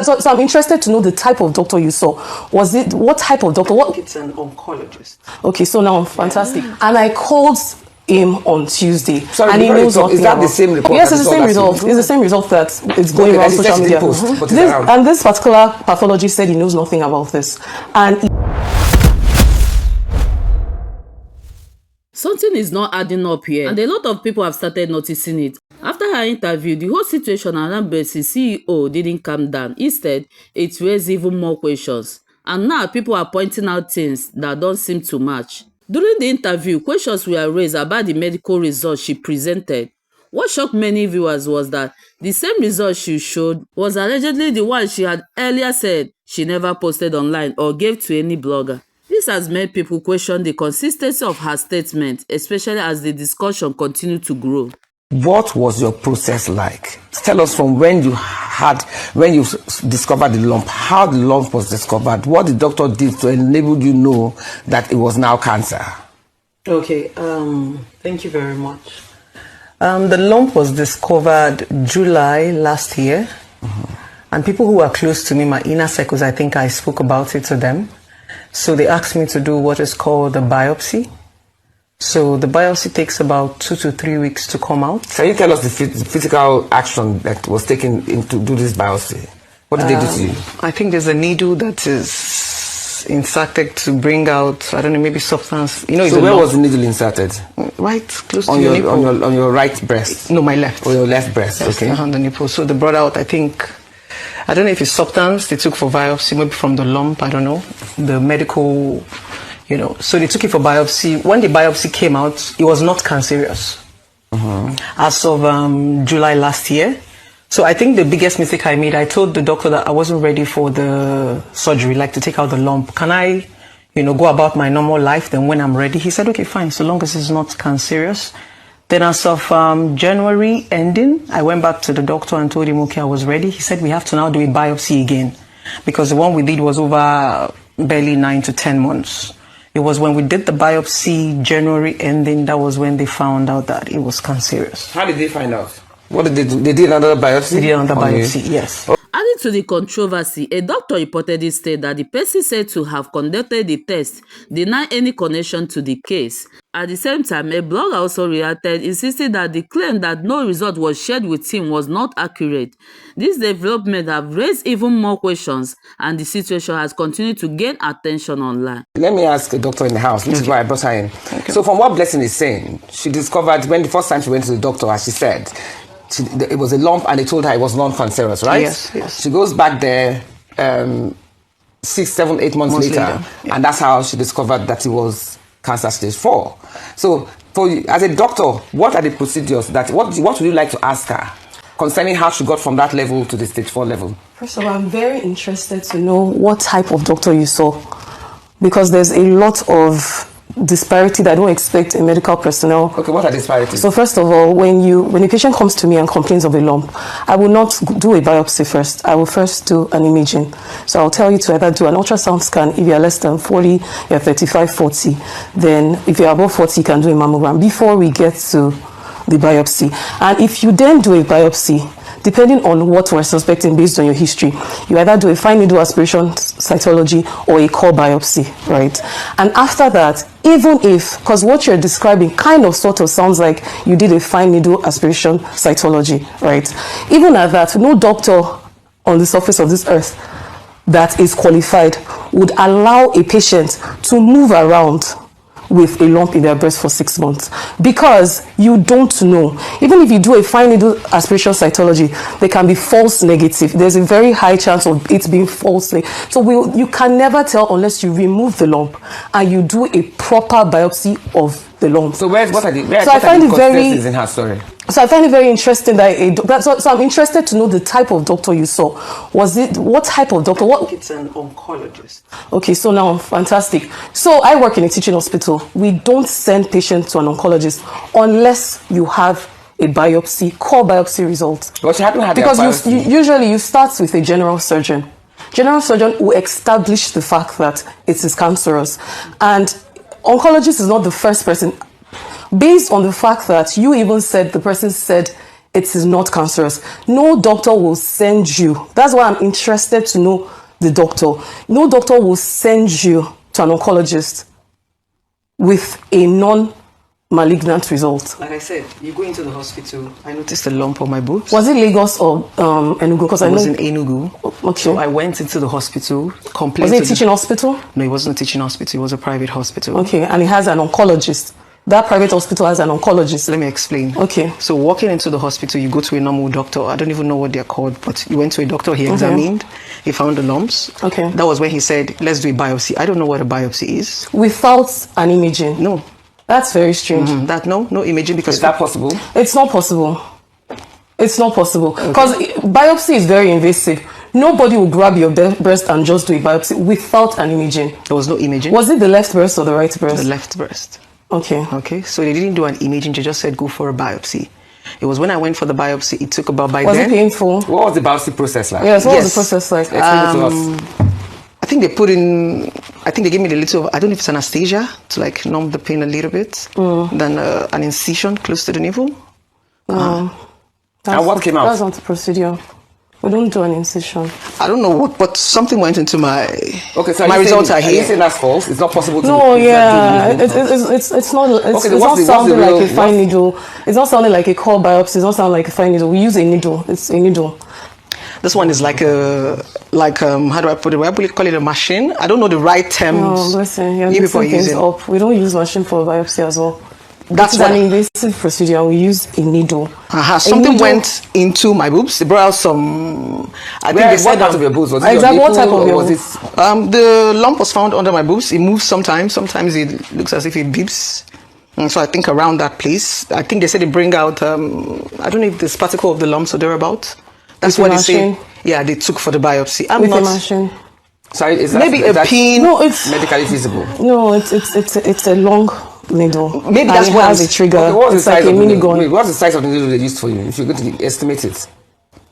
So I'm interested to know the type of doctor you saw. What type of doctor? It's an oncologist. Okay, so now I'm fantastic. Yeah. And I called him on Tuesday. Sorry, and he knows nothing. Is that the same report? Yes, it's the same result. It's the same result that is going around social media. And this particular pathology said he knows nothing about this. And something is not adding up here, and a lot of people have started noticing it. After her interview, the whole situation around Bessie CEO didn't calm down. Instead, it raised even more questions. And now people are pointing out things that don't seem to match. During the interview, questions were raised about the medical results she presented. What shocked many viewers was that the same results she showed was allegedly the one she had earlier said she never posted online or gave to any blogger. This has made people question the consistency of her statement, especially as the discussion continued to grow. What was your process like? Tell us from when you discovered the lump, how the lump was discovered, what the doctor did to enable you know that it was now cancer. Okay, thank you very much. The lump was discovered July last year, and people who are close to me, my inner circles, I think I spoke about it to them. So they asked me to do what is called a biopsy. So the biopsy takes about 2 to 3 weeks to come out. Can you tell us the physical action that was taken to do this biopsy? What did they do to you? I think there's a needle that is inserted to bring out, I don't know, maybe substance. You know, so where was the needle inserted? Right close on to your nipple. On your right breast? No, my left. Or your left breast, yes, okay. On the nipple. So they brought out, I think, I don't know if it's substance they took for biopsy, maybe from the lump, I don't know. The medical, you know. So they took it for biopsy. When the biopsy came out, it was not cancerous. As of July last year. So I think the biggest mistake I made, I told the doctor that I wasn't ready for the surgery, like to take out the lump. Can I, go about my normal life? Then when I'm ready, he said, okay, fine, so long as it's not cancerous. Then as of January ending, I went back to the doctor and told him, okay, I was ready. He said, we have to now do a biopsy again, because the one we did was over barely 9 to 10 months. It was when we did the biopsy, January ending, that was when they found out that it was cancerous. How did they find out? What did they do? They did another biopsy? They did another biopsy, yes. Adding to the controversy, a doctor reportedly stated that the person said to have conducted the test denied any connection to the case. At the same time, a blogger also reacted, insisting that the claim that no result was shared with him was not accurate. This development have raised even more questions, and the situation has continued to gain attention online. Let me ask a doctor in the house, which is why I brought her in. Okay. So from what Blessing is saying, she discovered when the first time she went to the doctor, as she said, it was a lump and they told her it was non-cancerous, right? Yes, yes. She goes back there 6, 7, 8 months later, yeah. And that's how she discovered that it was cancer stage 4. So, for you, as a doctor, what are the procedures what would you like to ask her concerning how she got from that level to the stage 4 level? First of all, I'm very interested to know what type of doctor you saw, because there's a lot of disparity that I don't expect in medical personnel. Okay, what are disparities? So first of all, when a patient comes to me and complains of a lump, I will not do a biopsy first. I will first do an imaging. So I'll tell you to either do an ultrasound scan. If you're less than 40, you're 35, 40. Then if you're above 40, you can do a mammogram before we get to the biopsy. And if you then do a biopsy, depending on what we're suspecting based on your history, you either do a fine needle aspiration cytology or a core biopsy, right? And after that, even if, because what you're describing kind of sort of sounds like you did a fine needle aspiration cytology, right? Even at that, no doctor on the surface of this earth that is qualified would allow a patient to move around with a lump in their breast for 6 months, because you don't know. Even if you do a fine needle aspiration cytology, they can be false negative. There's a very high chance of it being false. So you can never tell unless you remove the lump and you do a proper biopsy of the lump. So what are the consistencies in her story? So I find it very interesting that so I'm interested to know the type of doctor you saw. What type of doctor? It's an oncologist. Okay, so now fantastic. So I work in a teaching hospital. We don't send patients to an oncologist unless you have a biopsy, core biopsy result. But you haven't had because usually you start with a general surgeon. General surgeon will establish the fact that it is cancerous, and oncologist is not the first person. Based on the fact that you even said the person said it is not cancerous. No doctor will send you. That's why I'm interested to know the doctor. No doctor will send you to an oncologist with a non-malignant result. Like I said, you go into the hospital. I noticed a lump on my boobs. Was it Lagos or Enugu? Because I was know in Enugu. Okay. So I went into the hospital. Was it a teaching hospital? No, it wasn't a teaching hospital. It was a private hospital. Okay, and it has an oncologist. That private hospital has an oncologist. Let me explain. Okay. So walking into the hospital, you go to a normal doctor. I don't even know what they're called, but you went to a doctor. He examined. He found the lumps. Okay. That was when he said, let's do a biopsy. I don't know what a biopsy is. Without an imaging? No. That's very strange. No imaging because... Is that possible? It's not possible. It's not possible. Because biopsy is very invasive. Nobody will grab your breast and just do a biopsy without an imaging. There was no imaging. Was it the left breast or the right breast? The left breast. Okay. Okay. So they didn't do an imaging. They just said go for a biopsy. It was when I went for the biopsy. It took about by was then. Was it painful? What was the biopsy process like? Yes. What was the process like? Explain it to us. I think they put in. I think they gave me the little. I don't know if it's anesthesia to like numb the pain a little bit. Then an incision close to the navel. And what came out? That's not the procedure. We don't do an incision. I don't know what, but something went into my. Okay, so my results are here. Are you here. saying that's false? It's not possible to. No, yeah, it's not. It's not sounding like a fine needle. It's not sounding like a core biopsy. It's not sounding like a fine needle. We use a needle. It's a needle. This one is like a how do I put it? I call it a machine. I don't know the right terms. Oh, listen, you're mixing things up. We don't use machine for biopsy as well. That's an invasive procedure. We use a needle. Something went into my boobs. They brought out some. I think they said what part of your boobs? Was it exactly your what type of your was boobs? It? The lump was found under my boobs. It moves sometimes. Sometimes it looks as if it beeps. And so I think around that place. I think they said they bring out. I don't know if there's particle of the lumps or thereabout. That's what they say. Yeah, they took for the biopsy. With a machine. Sorry, is that, maybe a pin? No, it's medically feasible. No, it's a long needle. Maybe that's what has a trigger. Okay, what's it's the like size a of mini gun. What's the size of the needle they used for you? If you're going to estimate it.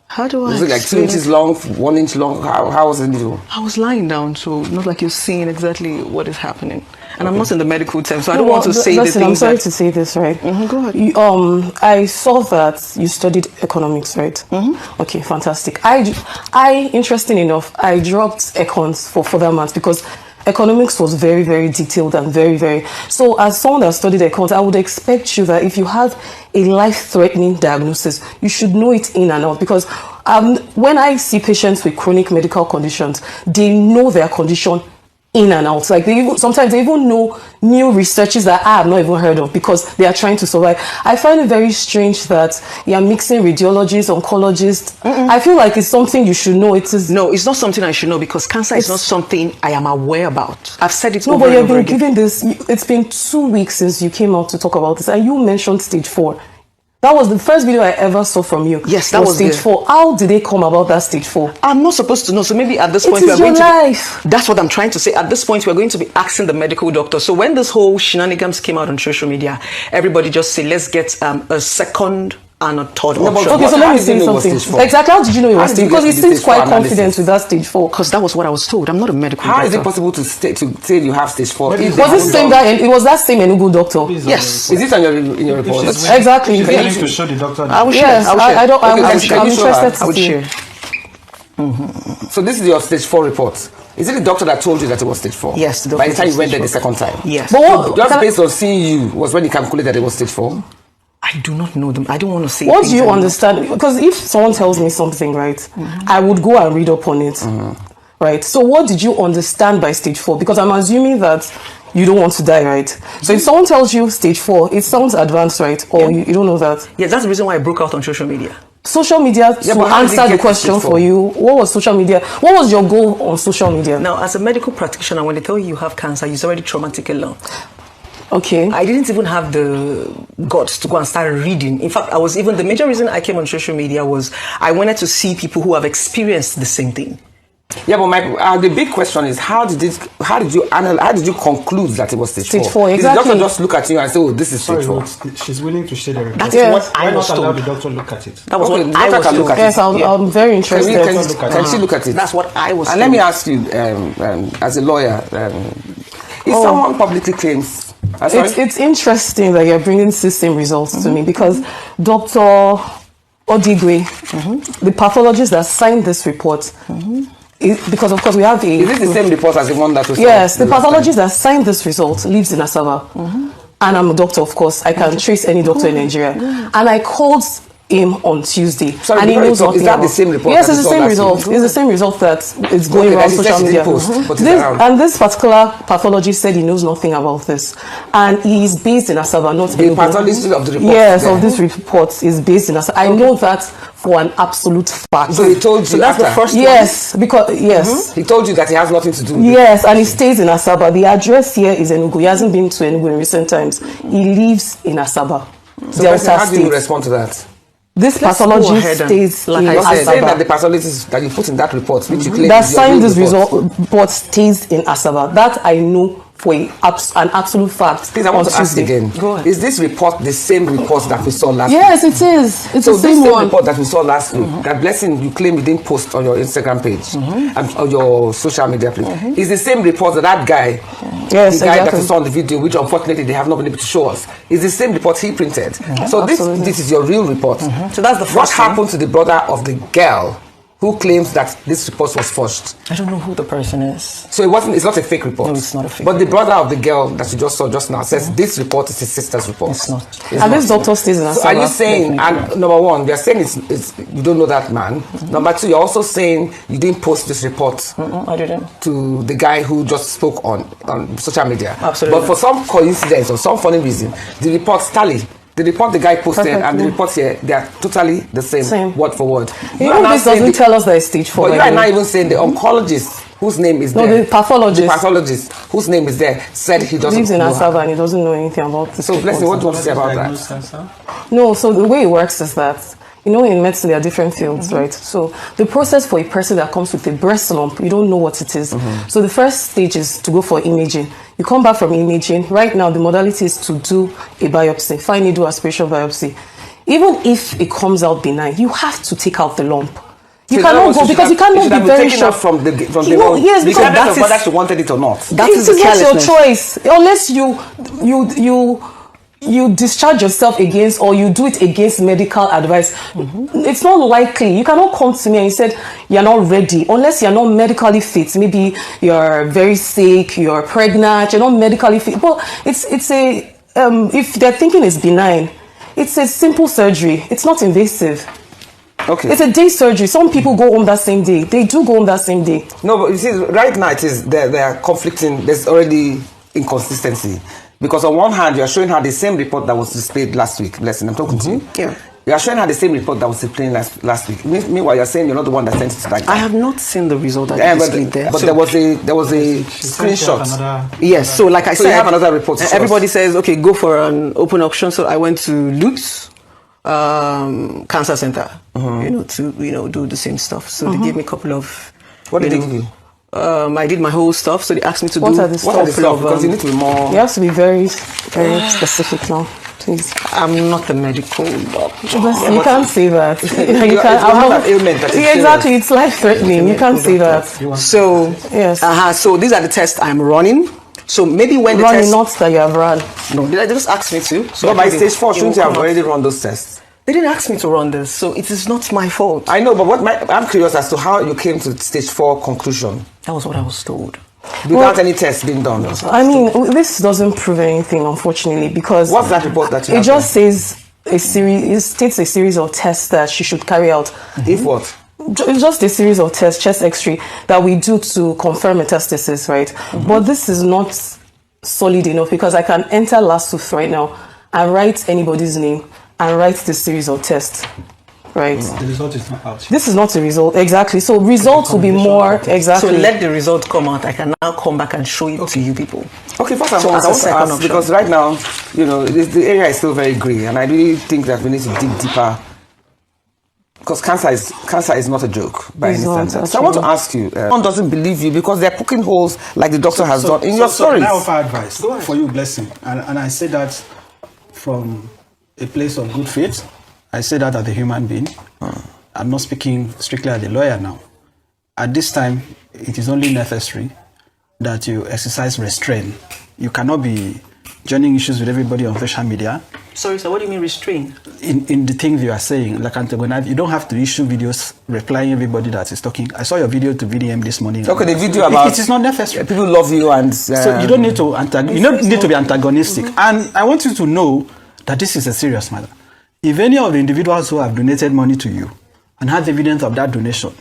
How do I? Was it like 2 inches long, 1 inch long? How was the needle? I was lying down, so not like you're seeing exactly what is happening. And I'm not in the medical term, so I don't want to say the things. I'm sorry to say this, right? Go ahead. I saw that you studied economics, right? Okay, fantastic. Interesting enough, I dropped econs for further maths because economics was very, very detailed and very, very. So as someone that studied accounts, I would expect you that if you have a life-threatening diagnosis, you should know it in and out. Because when I see patients with chronic medical conditions, they know their condition in and out. Like sometimes they even know new researches that I have not even heard of because they are trying to survive. I find it very strange that you're mixing radiologists, oncologists. I feel like it's something you should know. No, it's not something I should know because cancer is not something I am aware about. I've said it over and over again. No, but you've been given this. It's been 2 weeks since you came out to talk about this, and you mentioned stage 4. That was the first video I ever saw from you. Yes, that was stage 4. How did they come about that stage 4? I'm not supposed to know. So maybe at this point we are going to. That's what I'm trying to say. At this point, we're going to be asking the medical doctor. So when this whole shenanigans came out on social media, everybody just say, let's get a second and a third option. Okay, so let me say something. Exactly. How did you know it was stage 4? Because he seems quite confident with that stage 4. Because that was what I was told. I'm not a medical doctor. How is it possible to say you have stage 4? Was it same guy? It was that same Enugu doctor? Yes. Is it in your report? Exactly. She's willing to show the doctor. I will share. I'm interested to see. share. So this is your stage 4 report. Is it the doctor that told you that it was stage 4? Yes. The By the time you went there the second time? Yes. But what, just based on seeing you was when you calculated that it was stage 4? I do not know them. I don't want to say. What do you understand? Because if someone tells me something, right, I would go and read up on it, right? So what did you understand by stage 4? Because I'm assuming that you don't want to die, right? So if someone tells you stage 4, it sounds advanced, right? Or you don't know that? Yes, that's the reason why I broke out on social media. Social media to answer the question for you. What was social media? What was your goal on social media? Now, as a medical practitioner, when they tell you have cancer, it's already traumatic alone. Okay. I didn't even have the guts to go and start reading. In fact, the major reason I came on social media was I wanted to see people who have experienced the same thing. Yeah, but the big question is how did you conclude that it was stage 4? Exactly. Did the doctor just look at you and say, "Oh, this is stage 4"? She's willing to share the report. That's what I was told. Why not allow the told. doctor look at it? That was Okay, what the I doctor was can look told. at Yes, I'm very interested. Can she look at it? That's what I was And told. let me ask you, as a lawyer, if someone publicly claims... It's interesting that you're bringing system results to me because Dr. Odigwe, the pathologist that signed this report, because of course we have a... Is it the same report as the one that was... Yes, the pathologist that signed this result lives in Asaba. And I'm a doctor, of course. I can trace any doctor in Nigeria. And I called him on Tuesday. Sorry, and he knows nothing. Is that the same report? Yes, it's the same result. It's the same result that is going around social media. And this particular pathologist said he knows nothing about this. And he is based in Asaba, not the pathologist of the report. Yes, of this report is based in Asaba. I know that for an absolute fact. So he told you that's the first Yes, because, yes. He told you that he has nothing to do with Yes, and he stays in Asaba. The address here is Enugu. He hasn't been to Enugu in recent times. He lives in Asaba. So how do you respond to that? This pathologist stays like in I Asaba. said that the pathologist that you put in that report, which you claim that is your signed real this report stays in Asaba. That I know for an absolute fact. Please, I want to ask again. Go ahead. Is this report the same report that we saw last week? Yes, it is. It's the same one. Report that we saw last week, that Blessing you claim you didn't post on your Instagram page and on your social media page, is the same report that guy, yes, the guy exactly. that we saw on the video, which unfortunately they have not been able to show us, is the same report he printed. So this is your real report. So that's the first What happened to the brother of the girl who claims that this report was forged? I don't know who the person is. So it's not a fake report. No, it's not a fake But the brother of the girl that you just saw just now says this report is his sister's report. It's not. And this doctor stays in Asaba. So are you saying, and number one, we are saying it's you don't know that man. Number two, you're also saying you didn't post this report I didn't. to the guy who just spoke on social media. Absolutely. But for some coincidence or some funny reason, the reports tally. The report the guy posted and the report here, they are totally the same. Word for word. This doesn't tell us that it's stage 4. But you are not even saying the oncologist whose name is there. No, the pathologist. The pathologist whose name is there said he doesn't lives in know Asaba her. and he doesn't know anything about this. So, Blessing, what do you want to say about that? No, so the way it works is that, in medicine there are different fields, right? So the process for a person that comes with a breast lump, you don't know what it is. So the first stage is to go for imaging. You come back from imaging. Right now, the modality is to do a biopsy, fine needle aspiration biopsy. Even if it comes out benign, you have to take out the lump. You cannot go because you cannot be very sure from the yes, because that is whether she wanted it or not. That is not your choice, unless you discharge yourself against or you do it against medical advice. It's not likely. You cannot come to me and you said you're not ready unless you're not medically fit. Maybe you're very sick, you're pregnant, you're not medically fit. But it's a if they're thinking it's benign, it's a simple surgery. It's not invasive. Okay. It's a day surgery. Some people go home that same day. They do go home that same day. No, but you see, right now it is they are conflicting. There's already inconsistency. Because on one hand, you are showing her the same report that was displayed last week. Blessing, I'm talking to you. Yeah. You are showing her the same report that was displayed last week. Meanwhile, you're saying you're not the one that sent it to that guy. I have not seen the result that you displayed there. But so, there was a screenshot. Yes. So like I said, you have another report. Everybody says, okay, go for an open auction. So I went to Luke's cancer center, to do the same stuff. So they gave me a couple of. What did they give you? I did my whole stuff, so they asked me to what do are the stuff? Because you need to be more. You have to be very, very specific now, please. I'm not a medical doctor. You can't say that. You can't. Have an ailment that is exactly, it's life-threatening. You can't say that. So yes. So these are the tests I'm running. So maybe when the test, not that you have run. No, they just asked me to. So by stage 4, shouldn't you have already run those tests? They didn't ask me to run this, so it is not my fault. I know, but I'm curious as to how you came to stage 4 conclusion. That was what I was told. Without any tests being done. I mean, this doesn't prove anything, unfortunately, because what's that report that you have? It just says it states a series of tests that she should carry out. If what? It's just a series of tests, chest X-ray, that we do to confirm metastasis, right? But this is not solid enough because I can enter LASUF right now and write anybody's name and write the series of tests, right? The result is not out. This is not a result, exactly. So results will be more, exactly. So let the result come out. I can now come back and show it to you people. Okay, first I want to ask, because right now, the area is still very grey, and I really think that we need to dig deeper. Because cancer is not a joke by any standard. So I want to ask you, one doesn't believe you because they're poking holes like the doctor has done in your stories. I offer advice for you, Blessing, and I say that from a place of good faith. I say that as a human being. I'm not speaking strictly as a lawyer now. At this time, it is only necessary that you exercise restraint. You cannot be joining issues with everybody on social media. Sorry, sir, what do you mean restrain? In the things you are saying, like antagonize, you don't have to issue videos replying everybody that is talking. I saw your video to VDM this morning. Okay, the video about it is not necessary. People love you, and so you don't need to you don't need to be antagonistic. And I want you to know that this is a serious matter. If any of the individuals who have donated money to you and has evidence of that donation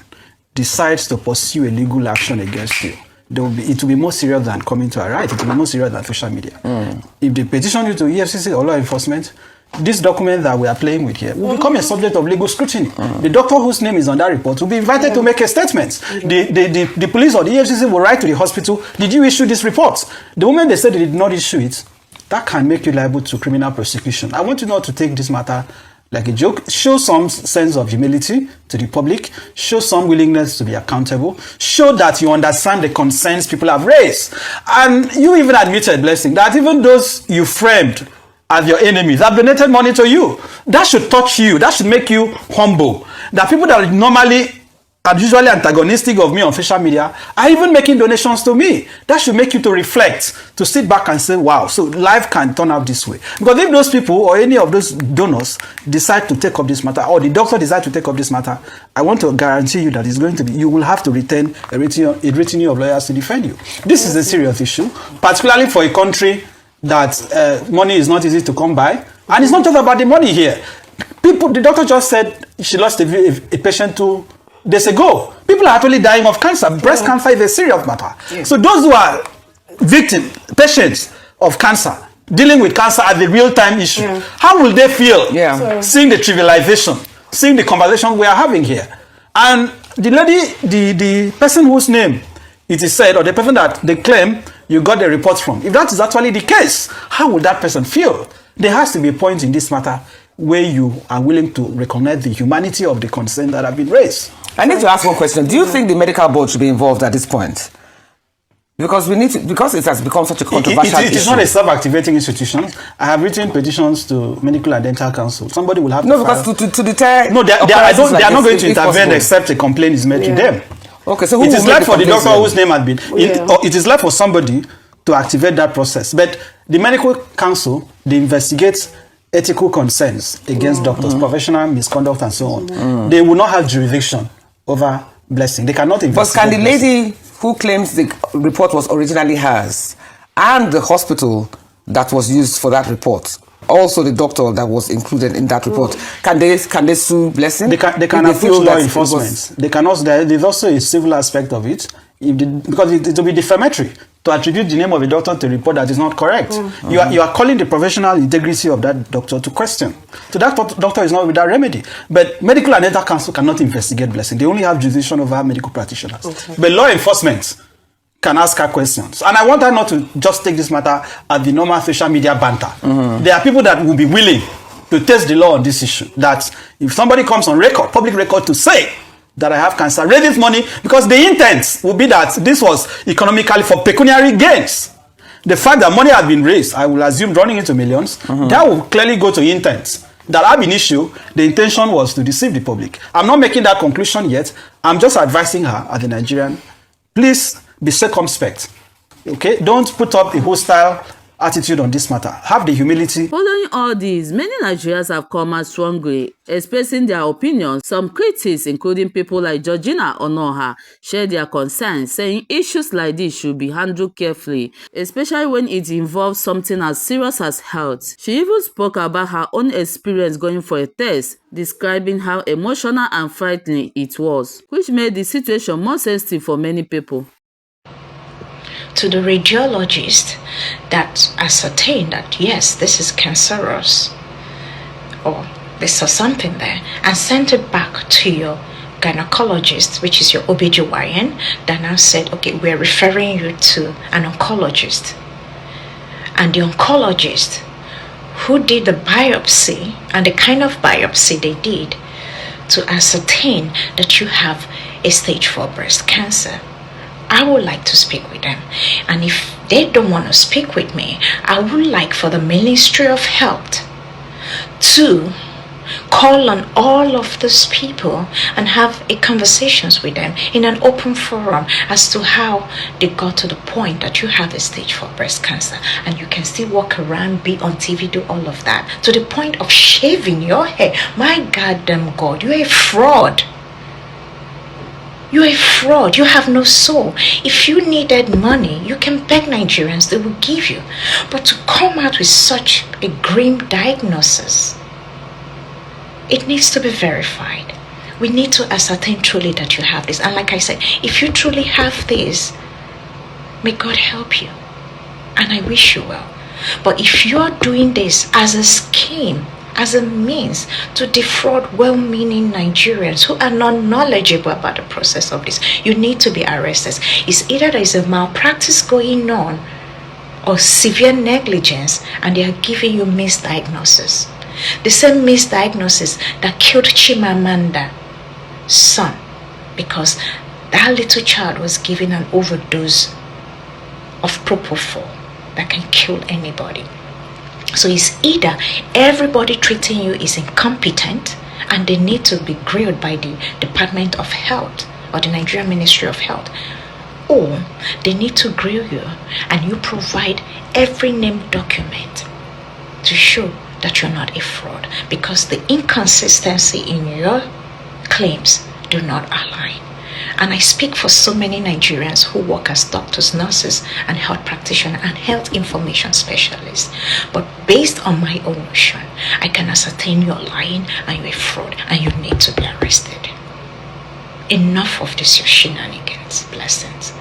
decides to pursue a legal action against you, it will be more serious than coming to a right. It will be more serious than social media. If they petition you to EFCC or law enforcement, this document that we are playing with here will become a subject of legal scrutiny. The doctor whose name is on that report will be invited to make a statement. The police or the EFCC will write to the hospital, did you issue this report? The moment they said they did not issue it, that can make you liable to criminal prosecution. I want you not to take this matter like a joke. Show some sense of humility to the public. Show some willingness to be accountable. Show that you understand the concerns people have raised. And you even admitted, Blessing, that even those you framed as your enemies have donated money to you. That should touch you. That should make you humble. That people that normally are usually antagonistic of me on social media are even making donations to me. That should make you to reflect, to sit back and say, wow, so life can turn out this way. Because if those people or any of those donors decide to take up this matter, or the doctor decide to take up this matter, I want to guarantee you that it's going to be, you will have to retain a retinue of lawyers to defend you. This is a serious issue, particularly for a country that money is not easy to come by. And it's not just about the money here. The doctor just said she lost a patient 2 days ago. People are actually dying of cancer. Breast cancer is a serious matter. So those who are patients of cancer, dealing with cancer as a real-time issue, how will they feel seeing the trivialization, seeing the conversation we are having here? And the lady, the person whose name it is said, or the person that they claim you got the reports from, if that is actually the case, how will that person feel? There has to be a point in this matter where you are willing to recognize the humanity of the concern that have been raised. I need to ask one question. Do you think the medical board should be involved at this point? Because because it has become such a controversial issue. It is not a self-activating institution. I have written petitions to Medical and Dental Council. Somebody will have to because to deter. No, they are not going to intervene except a complaint is made to them. Okay, so it is left for the doctor whose name had been. It is left for somebody to activate that process. But the Medical Council, they investigate ethical concerns against doctors, professional misconduct, and so on. They will not have jurisdiction over Blessing. They cannot investigate. But can the lady who claims the report was originally hers and the hospital that was used for that report, also the doctor that was included in that report, can they sue Blessing? They can approach law enforcement. They can also, there's also a civil aspect of it, because it will be defamatory to attribute the name of a doctor to a report that is not correct. You are calling the professional integrity of that doctor to question. So that doctor is not without remedy. But Medical and Dental Council cannot investigate Blessing. They only have jurisdiction over medical practitioners. But law enforcement can ask her questions. And I want her not to just take this matter as the normal social media banter. There are people that will be willing to test the law on this issue. That if somebody comes on record, public record, to say that I have cancer, raise this money, because the intent will be that this was economically for pecuniary gains. The fact that money has been raised, I will assume running into millions, that will clearly go to intent. That have been issue, the intention was to deceive the public. I'm not making that conclusion yet. I'm just advising her as a Nigerian, please be circumspect. Okay? Don't put up a hostile attitude on this matter. Have the humility. Following all this, many Nigerians have come out strongly, expressing their opinions. Some critics, including people like Georgina Onoha, share their concerns, saying issues like this should be handled carefully, especially when it involves something as serious as health. She even spoke about her own experience going for a test, describing how emotional and frightening it was, which made the situation more sensitive for many people. To the radiologist that ascertained that yes, this is cancerous, or they saw something there, and sent it back to your gynecologist, which is your OBGYN, that now said, okay, we're referring you to an oncologist. And the oncologist who did the biopsy, and the kind of biopsy they did to ascertain that you have a stage 4 breast cancer, I would like to speak with them. And if they don't want to speak with me, I would like for the Ministry of Health to call on all of those people and have a conversations with them in an open forum as to how they got to the point that you have a stage 4 breast cancer, and you can still walk around, be on TV, do all of that, to the point of shaving your hair. My goddamn God, you're a fraud. You're a fraud. You have no soul. If you needed money, you can beg Nigerians, they will give you. But to come out with such a grim diagnosis, it needs to be verified. We need to ascertain truly that you have this. And like I said, if you truly have this, may God help you. And I wish you well. But if you're doing this as a scheme, as a means to defraud well-meaning Nigerians who are not knowledgeable about the process of this, you need to be arrested. It's either there is a malpractice going on or severe negligence, and they are giving you misdiagnosis. The same misdiagnosis that killed Chimamanda's son, because that little child was given an overdose of propofol that can kill anybody. So it's either everybody treating you is incompetent and they need to be grilled by the Department of Health or the Nigerian Ministry of Health, or they need to grill you and you provide every named document to show that you're not a fraud, because the inconsistency in your claims do not align. And I speak for so many Nigerians who work as doctors, nurses, and health practitioners and health information specialists. But based on my own notion, I can ascertain you're lying and you're a fraud and you need to be arrested. Enough of this, your shenanigans. Blessings.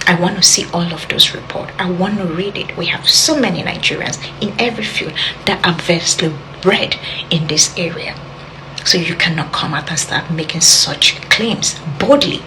I want to see all of those reports. I want to read it. We have so many Nigerians in every field that are vastly bred in this area. So you cannot come out and start making such claims boldly.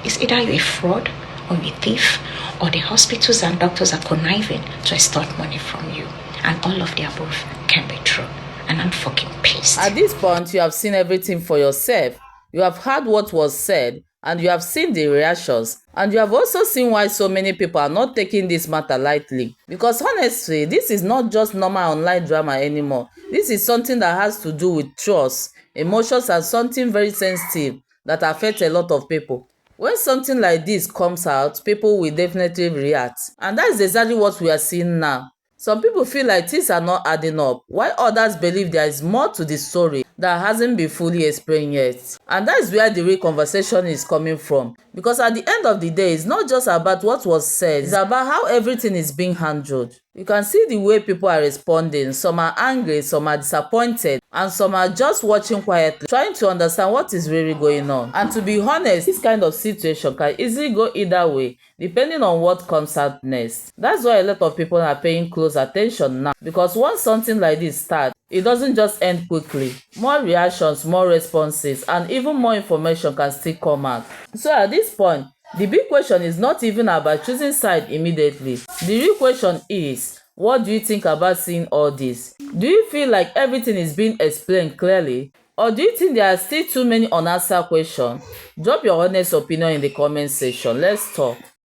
It's either you're a fraud or you're a thief, or the hospitals and doctors are conniving to extort money from you. And all of the above can be true. And I'm fucking pissed. At this point, you have seen everything for yourself. You have heard what was said, and you have seen the reactions. And you have also seen why so many people are not taking this matter lightly. Because honestly, this is not just normal online drama anymore. This is something that has to do with trust, emotions, and something very sensitive that affects a lot of people. When something like this comes out, people will definitely react. And that is exactly what we are seeing now. Some people feel like things are not adding up, while others believe there is more to the story that hasn't been fully explained yet. And that is where the real conversation is coming from. Because at the end of the day, it's not just about what was said, it's about how everything is being handled. You can see the way people are responding. Some are angry, some are disappointed, and some are just watching quietly, trying to understand what is really going on. And to be honest, this kind of situation can easily go either way, depending on what comes out next. That's why a lot of people are paying close attention now, because once something like this starts, it doesn't just end quickly. More reactions, more responses, and even more information can still come out. So at this point, the big question is not even about choosing side immediately. The real question is, what do you think about seeing all this? Do you feel like everything is being explained clearly? Or do you think there are still too many unanswered questions? Drop your honest opinion in the comment section. Let's talk.